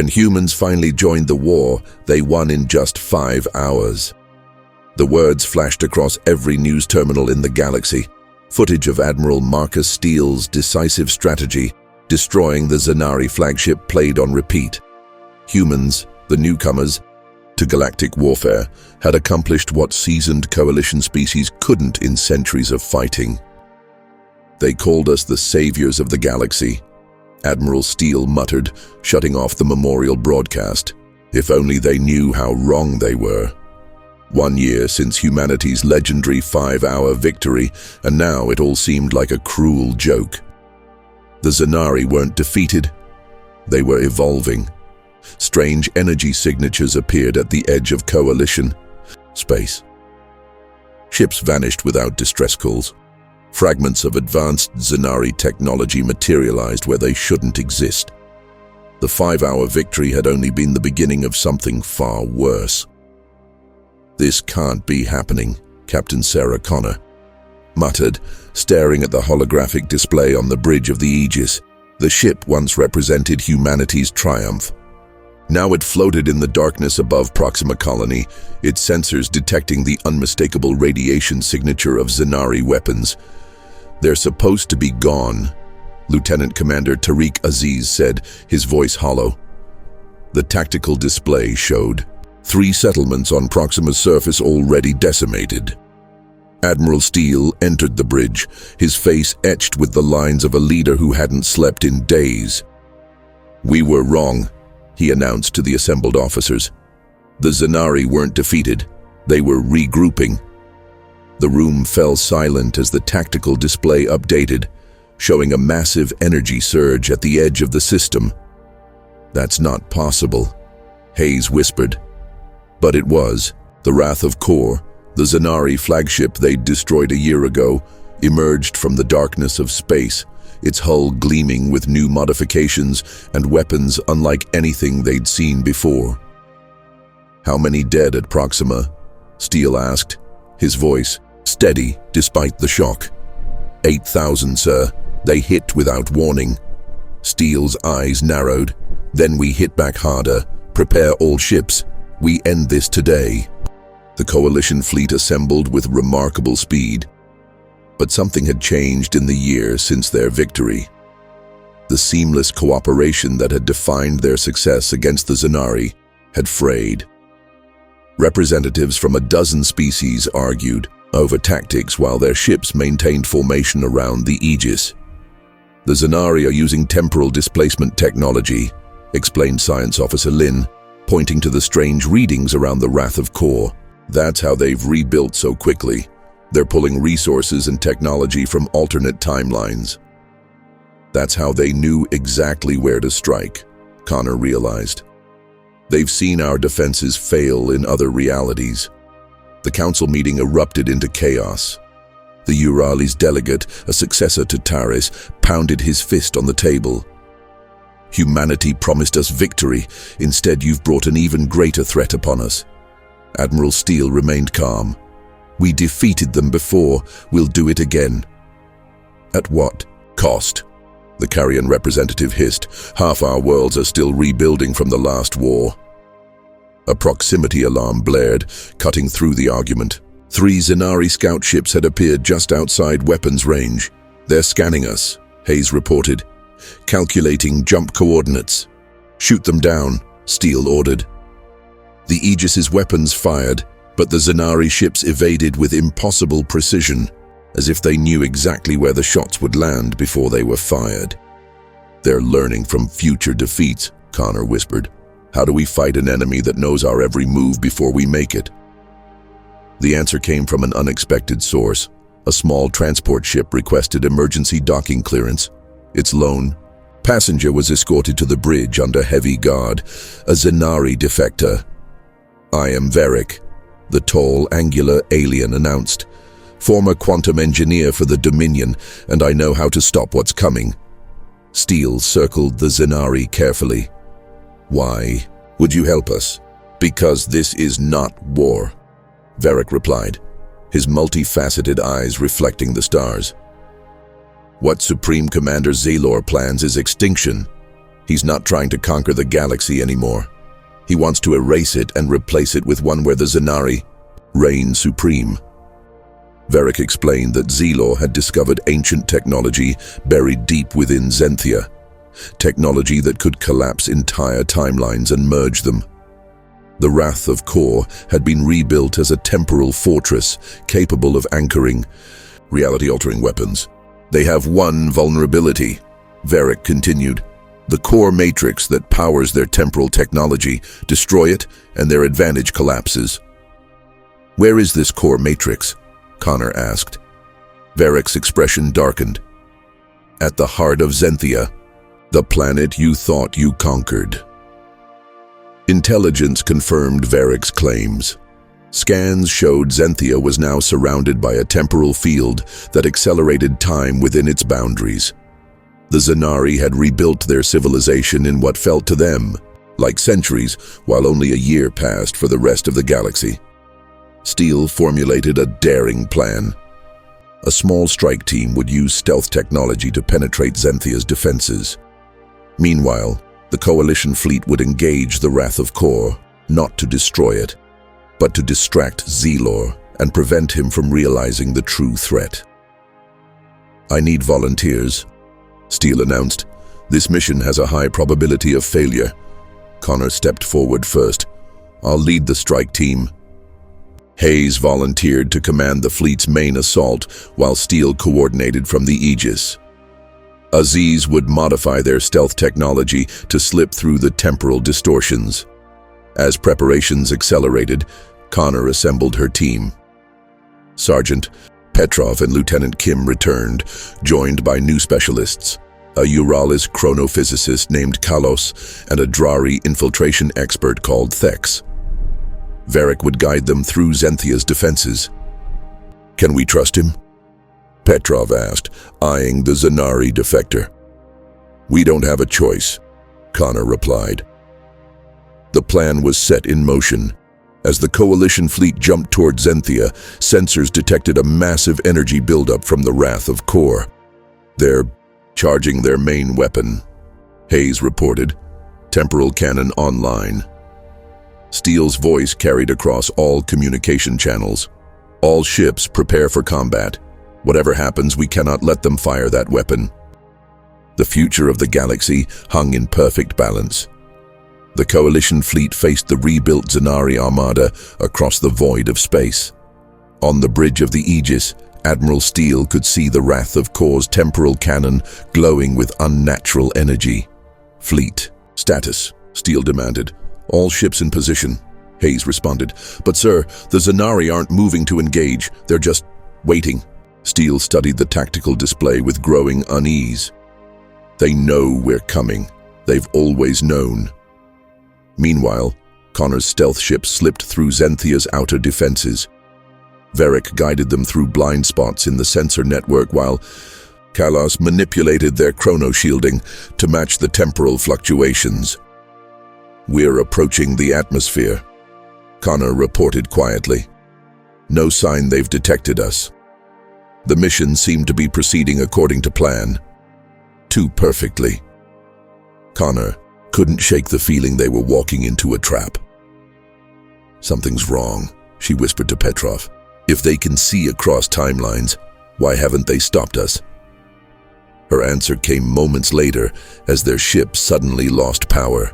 When humans finally joined the war, they won in just 5 hours. The words flashed across every news terminal in the galaxy. Footage of Admiral Marcus Steele's decisive strategy, destroying the Zanari flagship, played on repeat. Humans, the newcomers to galactic warfare, had accomplished what seasoned coalition species couldn't in centuries of fighting. They called us the saviors of the galaxy, Admiral Steele muttered, shutting off the memorial broadcast. If only they knew how wrong they were. 1 year since humanity's legendary 5-hour victory, and now it all seemed like a cruel joke. The Zanari weren't defeated. They were evolving. Strange energy signatures appeared at the edge of coalition space. Ships vanished without distress calls. Fragments of advanced Zanari technology materialized where they shouldn't exist. The 5-hour victory had only been the beginning of something far worse. "This can't be happening," Captain Sarah Connor muttered, staring at the holographic display on the bridge of the Aegis. The ship once represented humanity's triumph. Now it floated in the darkness above Proxima Colony, its sensors detecting the unmistakable radiation signature of Zanari weapons. "They're supposed to be gone," Lieutenant Commander Tariq Aziz said, his voice hollow. The tactical display showed 3 settlements on Proxima's surface already decimated. Admiral Steele entered the bridge, his face etched with the lines of a leader who hadn't slept in days. "We were wrong," he announced to the assembled officers. "The Zanari weren't defeated. They were regrouping." The room fell silent as the tactical display updated, showing a massive energy surge at the edge of the system. "That's not possible," Hayes whispered. But it was. The Wrath of Kor, the Zanari flagship they'd destroyed a year ago, emerged from the darkness of space, its hull gleaming with new modifications and weapons unlike anything they'd seen before. "How many dead at Proxima?" Steele asked, his voice steady despite the shock. 8,000, sir. They hit without warning." Steele's eyes narrowed. "Then we hit back harder. Prepare all ships. We end this today." The coalition fleet assembled with remarkable speed. But something had changed in the year since their victory. The seamless cooperation that had defined their success against the Zanari had frayed. Representatives from a dozen species argued over tactics while their ships maintained formation around the Aegis. "The Zanari are using temporal displacement technology," explained Science Officer Lin, pointing to the strange readings around the Wrath of Kor. "That's how they've rebuilt so quickly. They're pulling resources and technology from alternate timelines." That's how they knew exactly where to strike, Connor realized. They've seen our defenses fail in other realities. The council meeting erupted into chaos. The Urali's delegate, a successor to Taris, pounded his fist on the table. "Humanity promised us victory. Instead, you've brought an even greater threat upon us." Admiral Steele remained calm. "We defeated them before. We'll do it again." "At what cost?" the Carrion representative hissed. "Half our worlds are still rebuilding from the last war." A proximity alarm blared, cutting through the argument. 3 Zanari scout ships had appeared just outside weapons range. "They're scanning us," Hayes reported. "Calculating jump coordinates." "Shoot them down," Steele ordered. The Aegis's weapons fired, but the Zanari ships evaded with impossible precision, as if they knew exactly where the shots would land before they were fired. "They're learning from future defeats," Connor whispered. "How do we fight an enemy that knows our every move before we make it?" The answer came from an unexpected source. A small transport ship requested emergency docking clearance. Its lone passenger was escorted to the bridge under heavy guard, a Zanari defector. "I am Varric," the tall, angular alien announced. "Former quantum engineer for the Dominion, and I know how to stop what's coming." Steele circled the Zanari carefully. "Why would you help us?" "Because this is not war," Varric replied, his multifaceted eyes reflecting the stars. "What Supreme Commander Zalor plans is extinction," He's not trying to conquer the galaxy anymore. He wants to erase it and replace it with one where the Zanari reign supreme. Varric explained that Zelor had discovered ancient technology buried deep within Zenthia, technology that could collapse entire timelines and merge them. The Wrath of Kor had been rebuilt as a temporal fortress capable of anchoring reality-altering weapons. They have one vulnerability, Varric continued. The core matrix that powers their temporal technology. Destroy it, and their advantage collapses. Where is this core matrix? Connor asked. Varric's expression darkened. At the heart of Zenthia, the planet you thought you conquered. Intelligence confirmed Varric's claims. Scans showed Zenthia was now surrounded by a temporal field that accelerated time within its boundaries. The Zanari had rebuilt their civilization in what felt to them like centuries, while only a year passed for the rest of the galaxy. Steele formulated a daring plan. A small strike team would use stealth technology to penetrate Zenthia's defenses. Meanwhile, the Coalition fleet would engage the Wrath of Kor, not to destroy it, but to distract Zelor and prevent him from realizing the true threat. I need volunteers, Steele announced. This mission has a high probability of failure. Connor stepped forward first. I'll lead the strike team. Hayes volunteered to command the fleet's main assault, while Steele coordinated from the Aegis. Aziz would modify their stealth technology to slip through the temporal distortions. As preparations accelerated, Connor assembled her team. Sergeant Petrov and Lieutenant Kim returned, joined by new specialists, a Uralis chronophysicist named Kalos and a Drari infiltration expert called Thex. Varric would guide them through Zenthia's defenses. Can we trust him? Petrov asked, eyeing the Zanari defector. We don't have a choice, Connor replied. The plan was set in motion. As the Coalition fleet jumped toward Zenthia, sensors detected a massive energy buildup from the Wrath of Kor. They're charging their main weapon, Hayes reported. Temporal cannon online. Steele's voice carried across all communication channels. All ships prepare for combat. Whatever happens, we cannot let them fire that weapon. The future of the galaxy hung in perfect balance. The Coalition fleet faced the rebuilt Zanari armada across the void of space. On the bridge of the Aegis, Admiral Steele could see the Wrath of Kor's temporal cannon glowing with unnatural energy. Fleet status, Steele demanded. All ships in position, Hayes responded. But sir, the Zanari aren't moving to engage, they're just waiting. Steele studied the tactical display with growing unease. They know we're coming. They've always known. Meanwhile, Connor's stealth ship slipped through Zenthia's outer defenses. Varric guided them through blind spots in the sensor network while Kalos manipulated their chrono-shielding to match the temporal fluctuations. We're approaching the atmosphere, Connor reported quietly. No sign they've detected us. The mission seemed to be proceeding according to plan. Too perfectly. Connor couldn't shake the feeling they were walking into a trap. Something's wrong, she whispered to Petrov. If they can see across timelines, why haven't they stopped us? Her answer came moments later as their ship suddenly lost power.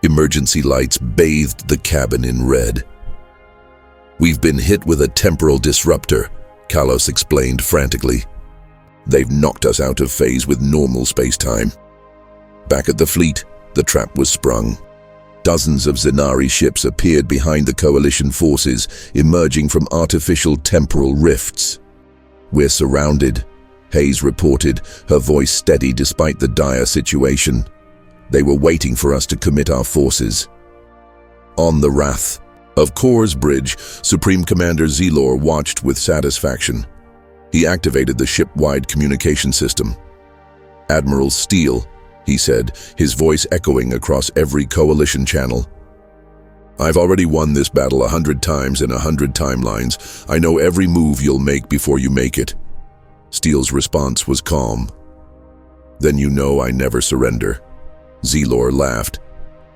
Emergency lights bathed the cabin in red. We've been hit with a temporal disruptor, Kalos explained frantically. They've knocked us out of phase with normal space-time. Back at the fleet, the trap was sprung. Dozens of Zanari ships appeared behind the Coalition forces, emerging from artificial temporal rifts. We're surrounded, Hayes reported, her voice steady despite the dire situation. They were waiting for us to commit our forces. On the Wrath of Kor's bridge, Supreme Commander Zelor watched with satisfaction. He activated the ship-wide communication system. Admiral Steele, he said, his voice echoing across every Coalition channel. I've already won this battle 100 times in 100 timelines. I know every move you'll make before you make it. Steele's response was calm. Then you know I never surrender. Zelor laughed.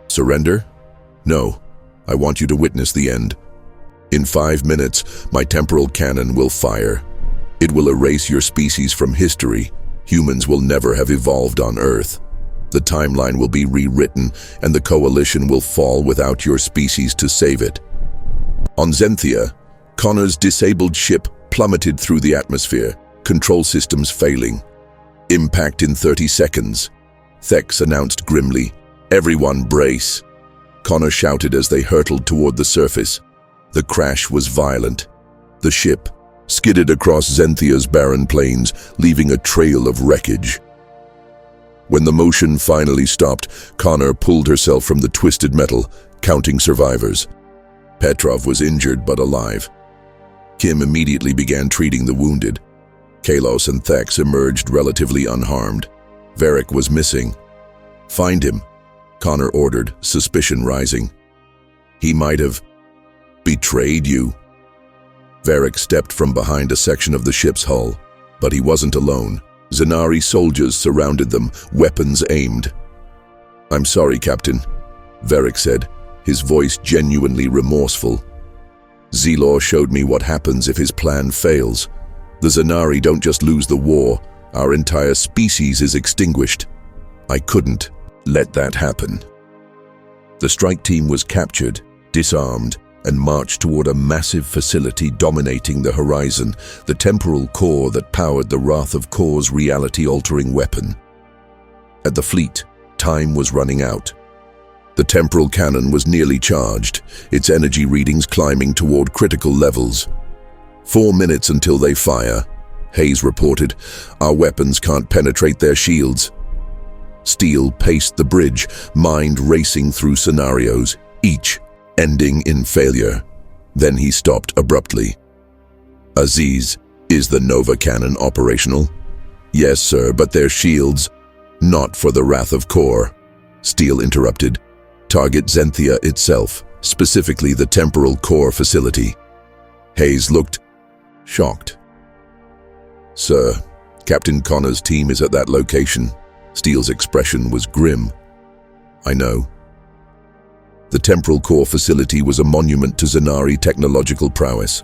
Surrender? No. I want you to witness the end. In 5 minutes, my temporal cannon will fire. It will erase your species from history. Humans will never have evolved on Earth. The timeline will be rewritten, and the coalition will fall without your species to save it. On Zenthia, Connor's disabled ship plummeted through the atmosphere, control systems failing. Impact in 30 seconds. Thex announced grimly, "Everyone brace." Connor shouted as they hurtled toward the surface. The crash was violent. The ship skidded across Zenthia's barren plains, leaving a trail of wreckage. When the motion finally stopped, Connor pulled herself from the twisted metal, counting survivors. Petrov was injured but alive. Kim immediately began treating the wounded. Kalos and Thex emerged relatively unharmed. Varric was missing. "Find him," Connor ordered, suspicion rising. "He might have betrayed you." Varric stepped from behind a section of the ship's hull, but he wasn't alone. Zenari soldiers surrounded them, weapons aimed. "I'm sorry, Captain," Varric said, his voice genuinely remorseful. "Zelor showed me what happens if his plan fails. The Zenari don't just lose the war, our entire species is extinguished. I couldn't let that happen." The strike team was captured, disarmed, and marched toward a massive facility dominating the horizon, the temporal core that powered the Wrath of Kor's reality-altering weapon. At the fleet, time was running out. The temporal cannon was nearly charged, its energy readings climbing toward critical levels. 4 minutes until they fire, Hayes reported. "Our weapons can't penetrate their shields." Steele paced the bridge, mind racing through scenarios, each ending in failure. Then he stopped abruptly. "Aziz, is the Nova Cannon operational?" "Yes, sir, but their shields..." "Not for the Wrath of Kor," Steele interrupted. "Target Zenthia itself, specifically the temporal core facility." Hayes looked shocked. "Sir, Captain Connor's team is at that location." Steele's expression was grim. "I know." The temporal core facility was a monument to Zenari technological prowess.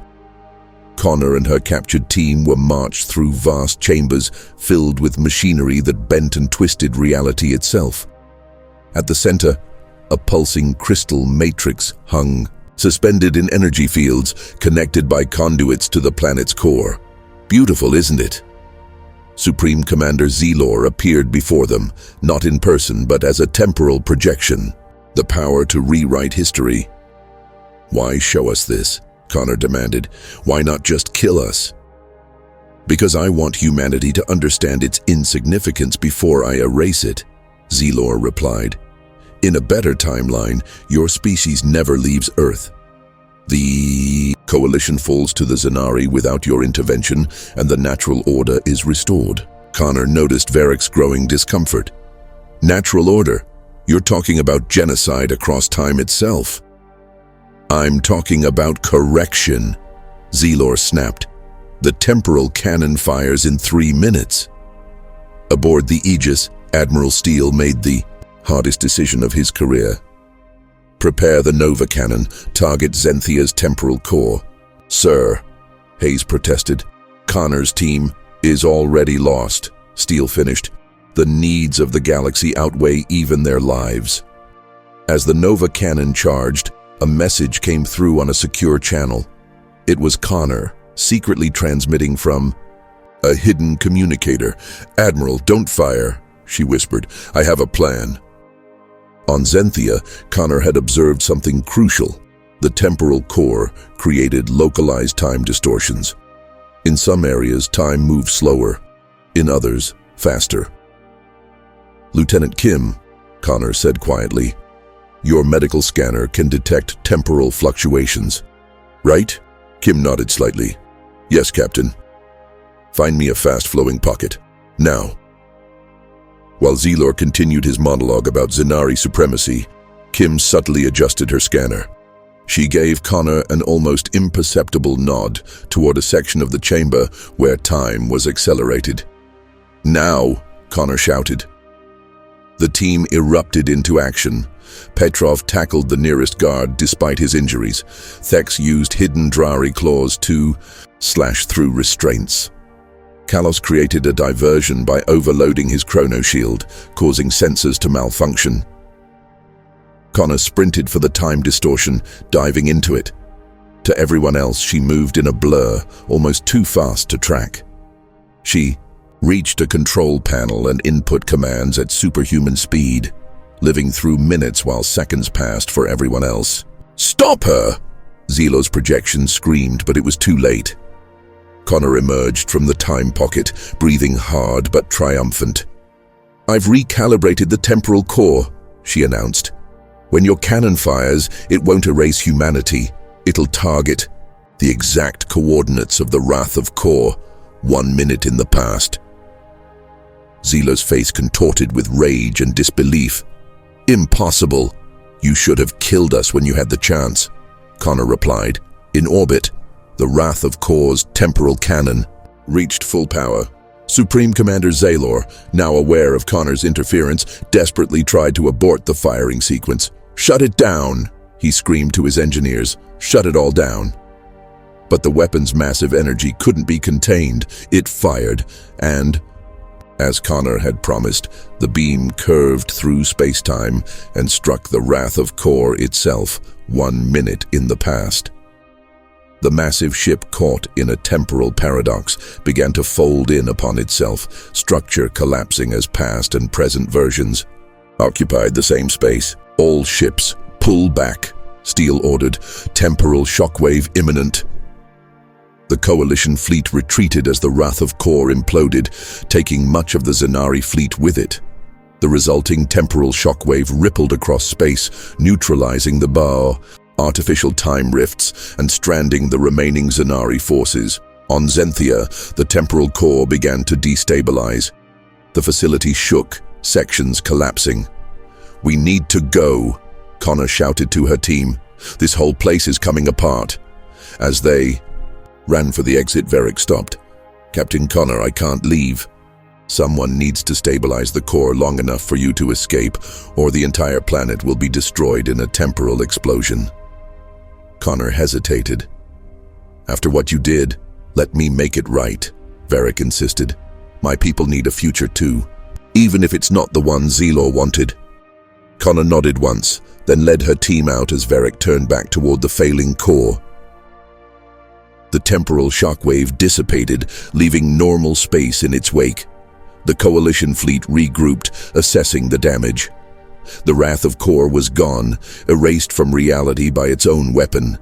Connor and her captured team were marched through vast chambers filled with machinery that bent and twisted reality itself. At the center, a pulsing crystal matrix hung, suspended in energy fields connected by conduits to the planet's core. Beautiful, isn't it? Supreme Commander Zelor appeared before them, not in person but as a temporal projection. The power to rewrite history. "Why show us this?" Connor demanded. "Why not just kill us?" "Because I want humanity to understand its insignificance before I erase it," Zelor replied. "In a better timeline, your species never leaves Earth. The coalition falls to the Zenari without your intervention, and the natural order is restored." Connor noticed Varric's growing discomfort. "Natural order? You're talking about genocide across time itself." "I'm talking about correction," Zelor snapped. "The temporal cannon fires in 3 minutes." Aboard the Aegis, Admiral Steele made the hardest decision of his career. "Prepare the Nova Cannon, target Zenthia's temporal core." "Sir," Hayes protested. "Connor's team is already lost," Steele finished. "The needs of the galaxy outweigh even their lives." As the Nova Cannon charged, a message came through on a secure channel. It was Connor, secretly transmitting from a hidden communicator. "Admiral, don't fire," she whispered. "I have a plan." On Zenthia, Connor had observed something crucial. The temporal core created localized time distortions. In some areas, time moved slower. In others, faster. "Lieutenant Kim," Connor said quietly, "your medical scanner can detect temporal fluctuations." "Right?" Kim nodded slightly. "Yes, Captain." "Find me a fast-flowing pocket. Now." While Zelor continued his monologue about Zenari supremacy, Kim subtly adjusted her scanner. She gave Connor an almost imperceptible nod toward a section of the chamber where time was accelerated. "Now!" Connor shouted. The team erupted into action. Petrov tackled the nearest guard despite his injuries. Thex used hidden Drari claws to slash through restraints. Kalos created a diversion by overloading his chrono shield, causing sensors to malfunction. Connor sprinted for the time distortion, diving into it. To everyone else, she moved in a blur, almost too fast to track. She reached a control panel and input commands at superhuman speed, living through minutes while seconds passed for everyone else. "Stop her!" Zelo's projection screamed, but it was too late. Connor emerged from the time pocket, breathing hard but triumphant. "I've recalibrated the temporal core," she announced. "When your cannon fires, it won't erase humanity. It'll target the exact coordinates of the Wrath of Core, 1 minute in the past." Zelo's face contorted with rage and disbelief. "Impossible. You should have killed us when you had the chance," Connor replied. In orbit, the Wrath of Core's temporal cannon reached full power. Supreme Commander Zalor, now aware of Connor's interference, desperately tried to abort the firing sequence. "Shut it down," he screamed to his engineers. "Shut it all down." But the weapon's massive energy couldn't be contained. It fired, and as Connor had promised, the beam curved through space-time and struck the Wrath of Core itself 1 minute in the past. The massive ship, caught in a temporal paradox, began to fold in upon itself, structure collapsing as past and present versions occupied the same space. "All ships, pull back," Steele ordered. "Temporal shockwave imminent." The Coalition fleet retreated as the Wrath of Core imploded, taking much of the Zenari fleet with it. The resulting temporal shockwave rippled across space, neutralizing the bow, artificial time rifts, and stranding the remaining Zenari forces. On Zenthia, the temporal core began to destabilize. The facility shook, sections collapsing. "We need to go," Connor shouted to her team. "This whole place is coming apart." As they ran for the exit, Varric stopped. "Captain Connor, I can't leave. Someone needs to stabilize the core long enough for you to escape, or the entire planet will be destroyed in a temporal explosion." Connor hesitated. "After what you did, let me make it right," Varric insisted. "My people need a future too, even if it's not the one Zelor wanted." Connor nodded once, then led her team out as Varric turned back toward the failing core. The temporal shockwave dissipated, leaving normal space in its wake. The Coalition fleet regrouped, assessing the damage. The Wrath of Core was gone, erased from reality by its own weapon.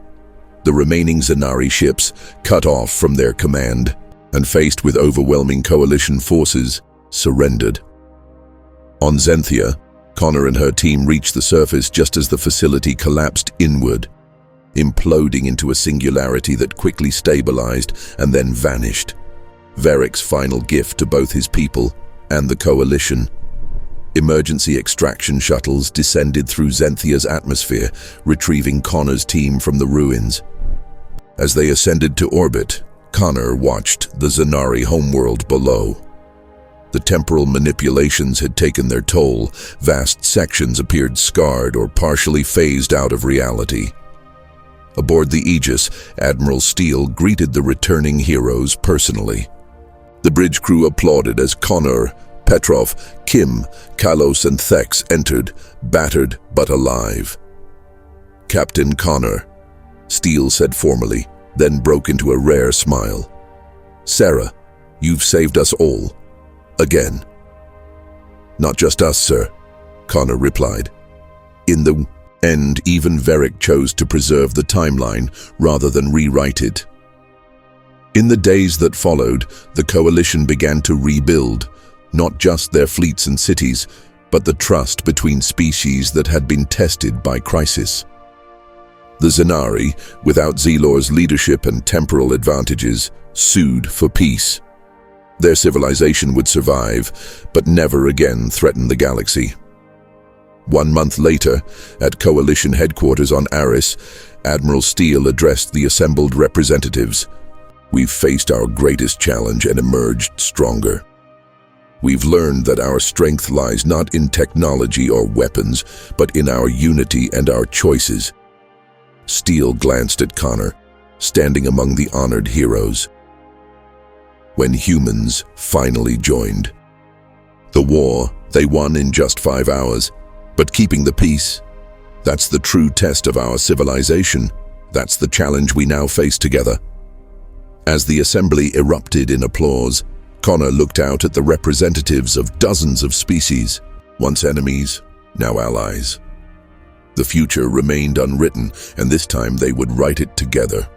The remaining Zenari ships, cut off from their command, and faced with overwhelming Coalition forces, surrendered. On Zenthia, Connor and her team reached the surface just as the facility collapsed inward, imploding into a singularity that quickly stabilized and then vanished. Varric's final gift to both his people and the Coalition. Emergency extraction shuttles descended through Zenthia's atmosphere, retrieving Connor's team from the ruins. As they ascended to orbit, Connor watched the Zenari homeworld below. The temporal manipulations had taken their toll. Vast sections appeared scarred or partially phased out of reality. Aboard the Aegis, Admiral Steele greeted the returning heroes personally. The bridge crew applauded as Connor, Petrov, Kim, Kalos, and Thex entered, battered but alive. "Captain Connor," Steele said formally, then broke into a rare smile. "Sarah, you've saved us all. Again." "Not just us, sir," Connor replied. In the end, even Varric chose to preserve the timeline rather than rewrite it. In the days that followed, the Coalition began to rebuild, not just their fleets and cities, but the trust between species that had been tested by crisis. The Zenari, without Zelor's leadership and temporal advantages, sued for peace. Their civilization would survive, but never again threaten the galaxy. 1 month later, at Coalition headquarters on Aris, Admiral Steele addressed the assembled representatives. "We've faced our greatest challenge and emerged stronger. We've learned that our strength lies not in technology or weapons, but in our unity and our choices. Steele glanced at Connor, standing among the honored heroes. When humans finally joined. The war, they won in just 5 hours, but keeping the peace, that's the true test of our civilization. That's the challenge we now face together. As the assembly erupted in applause, Connor looked out at the representatives of dozens of species, once enemies, now allies. The future remained unwritten, and this time they would write it together.